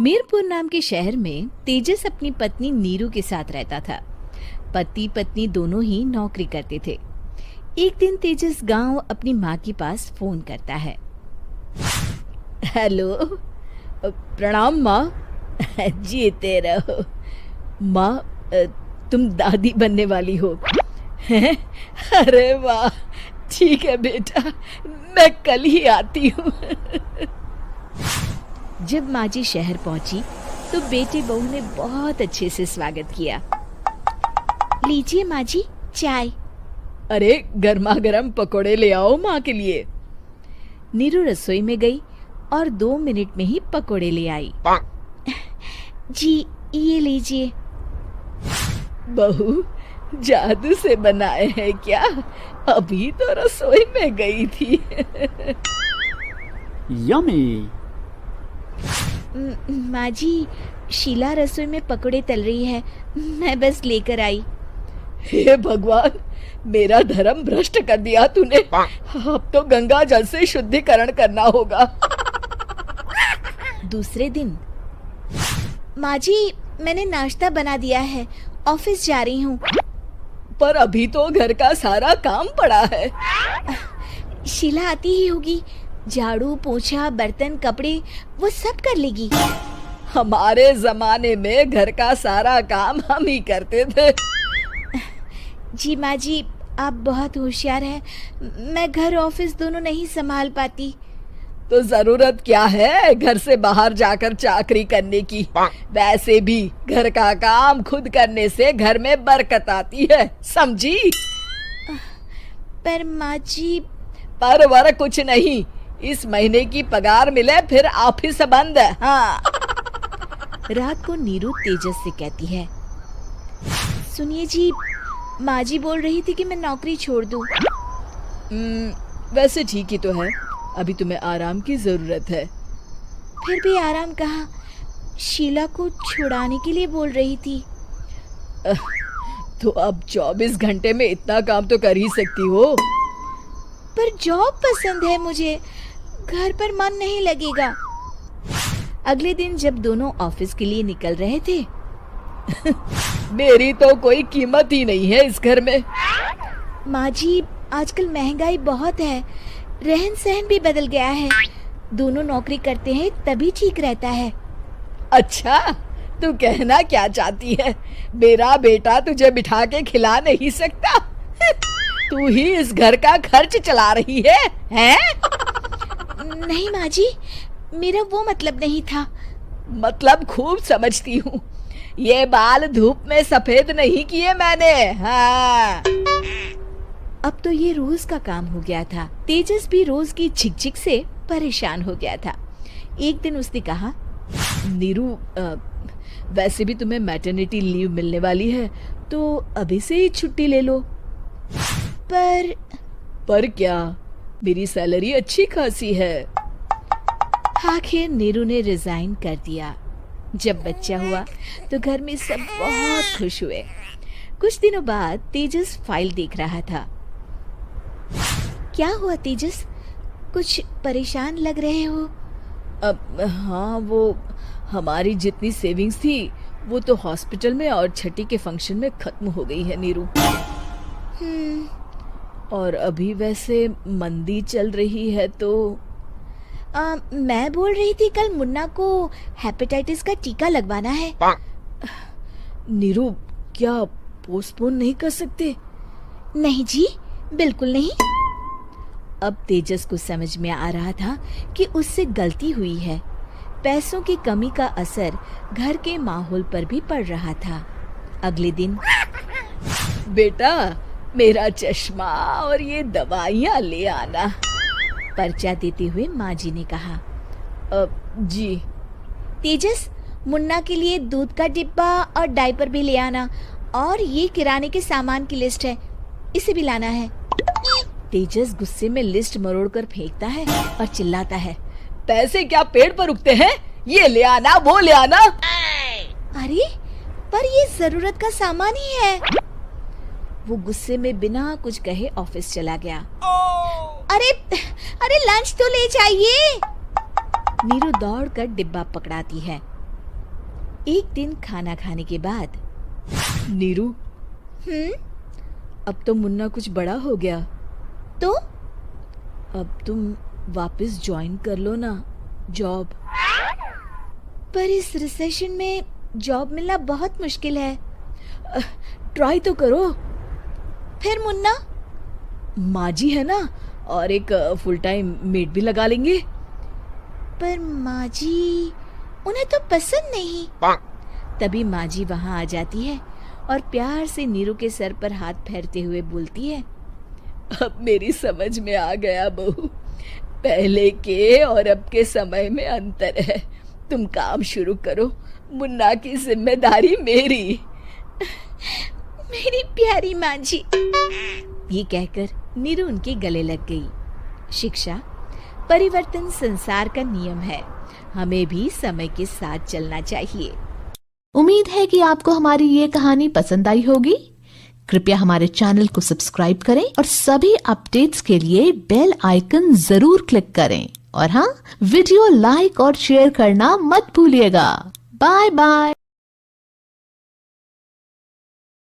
मीरपुर नाम के शहर में तेजस अपनी पत्नी नीरू के साथ रहता था। पति पत्नी दोनों ही नौकरी करते थे। एक दिन तेजस गांव अपनी माँ के पास फोन करता है। हेलो, प्रणाम माँ। जीते रहो माँ, तुम दादी बनने वाली हो हैं? अरे वाह, ठीक है बेटा, मैं कल ही आती हूँ। जब माँ जी शहर पहुंची तो बेटे बहू ने बहुत अच्छे से स्वागत किया। लीजिए माँ जी, चाय। अरे गर्मा गर्म पकोड़े ले आओ माँ के लिए। नीरू रसोई में गई और 2 मिनट में ही पकोड़े ले आई। जी ये लीजिए। बहू, जादू से बनाए हैं क्या? अभी तो रसोई में गई थी। यम्मी। माँ जी, शीला रसोई में पकोड़े तल रही है, मैं बस लेकर आई। हे भगवान, मेरा धर्म भ्रष्ट कर दिया तूने। अब तो गंगा जल से शुद्धिकरण करना होगा। दूसरे दिन, माँ जी मैंने नाश्ता बना दिया है, ऑफिस जा रही हूँ। पर अभी तो घर का सारा काम पड़ा है। शीला आती ही होगी, झाड़ू पोछा बर्तन कपड़े वो सब कर लेगी। हमारे जमाने में घर का सारा काम हम ही करते थे। जी माँ जी, आप बहुत होशियार हैं, मैं घर ऑफिस दोनों नहीं संभाल पाती। तो जरूरत क्या है घर से बाहर जाकर चाकरी करने की? वैसे भी घर का काम खुद करने से घर में बरकत आती है, समझी? पर माँ जी। पर वर कुछ नहीं, इस महीने की पगार मिले फिर ऑफिस बंद। हाँ। रात को नीरू तेजस से कहती है, सुनिए जी, माँ जी बोल रही थी कि मैं नौकरी छोड़ दूं। वैसे ठीक ही तो है, अभी तुम्हें आराम की जरूरत है। फिर भी आराम कहाँ, शीला को छुड़ाने के लिए बोल रही थी। तो अब 24 घंटे में इतना काम तो कर ही सकती हो। पर जॉब पसंद है मुझे, घर पर मन नहीं लगेगा। अगले दिन जब दोनों ऑफिस के लिए निकल रहे थे, मेरी तो कोई कीमत ही नहीं है इस घर में। माँ जी, आजकल महंगाई बहुत है, रहन सहन भी बदल गया है, दोनों नौकरी करते हैं तभी ठीक रहता है। अच्छा, तू कहना क्या चाहती है? मेरा बेटा तुझे बिठा के खिला नहीं सकता? तू ही इस घर का खर्च चला रही है, हैं? नहीं माँ जी, मेरा वो मतलब नहीं था। मतलब खूब समझती हूँ, ये बाल धूप में सफेद नहीं किए मैंने। हाँ। अब तो ये रोज का काम हो गया था। तेजस भी रोज की झिकझिक से परेशान हो गया था। एक दिन उसने कहा, नीरू, वैसे भी तुम्हें मैटरनिटी लीव मिलने वाली है, तो अभी से ही छुट्टी ले लो। पर क्या, मेरी सैलरी अच्छी खासी है। आखिर नीरू ने रिजाइन कर दिया। जब बच्चा हुआ तो घर में सब बहुत खुश हुए। कुछ दिनों बाद तेजस फाइल देख रहा था। क्या हुआ तेजस, कुछ परेशान लग रहे हो? हाँ, वो हमारी जितनी सेविंग्स थी वो तो हॉस्पिटल में और छठी के फंक्शन में खत्म हो गई है नीरू। और अभी वैसे मंदी चल रही है तो मैं बोल रही थी कल मुन्ना को हेपेटाइटिस का टीका लगवाना है। नीरू, क्या पोस्टपोन नहीं कर सकते? नहीं जी, बिल्कुल नहीं। अब तेजस को समझ में आ रहा था कि उससे गलती हुई है। पैसों की कमी का असर घर के माहौल पर भी पड़ रहा था। अगले दिन, बेटा मेरा चश्मा और ये दवाइयाँ ले आना, पर्चा देते हुए माँ जी ने कहा। जी। तेजस, मुन्ना के लिए दूध का डिब्बा और डायपर भी ले आना, और ये किराने के सामान की लिस्ट है, इसे भी लाना है। तेजस गुस्से में लिस्ट मरोड़कर फेंकता है और चिल्लाता है, पैसे क्या पेड़ पर उगते हैं? ये ले आना, वो ले आना। अरे पर ये जरूरत का सामान ही है। वो गुस्से में बिना कुछ कहे ऑफिस चला गया। अरे लंच तो ले जाइए। नीरू दौड़कर डिब्बा पकड़ाती है। एक दिन खाना खाने के बाद, नीरू, अब तो मुन्ना कुछ बड़ा हो गया, तो अब तुम वापस ज्वाइन कर लो ना जॉब। पर इस रिसेशन में जॉब मिलना बहुत मुश्किल है। ट्राई तो करो। फिर मुन्ना? माँ जी है ना, और एक फुल टाइम मेड भी लगा लेंगे। पर माँ जी, उन्हें तो पसंद नहीं। तभी माँ जी वहाँ आ जाती है और प्यार से नीरू के सर पर हाथ फेरते हुए बोलती है, अब मेरी समझ में आ गया बहू, पहले के और अब के समय में अंतर है। तुम काम शुरू करो, मुन्ना की जिम्मेदारी मेरी। मेरी प्यारी माँ जी। ये कहकर नीरू उनके गले लग गई। शिक्षा, परिवर्तन संसार का नियम है, हमें भी समय के साथ चलना चाहिए। उम्मीद है कि आपको हमारी ये कहानी पसंद आई होगी। कृपया हमारे चैनल को सब्सक्राइब करें और सभी अपडेट्स के लिए बेल आइकन जरूर क्लिक करें। और हाँ, वीडियो लाइक और शेयर करना मत भूलिएगा। Bye bye.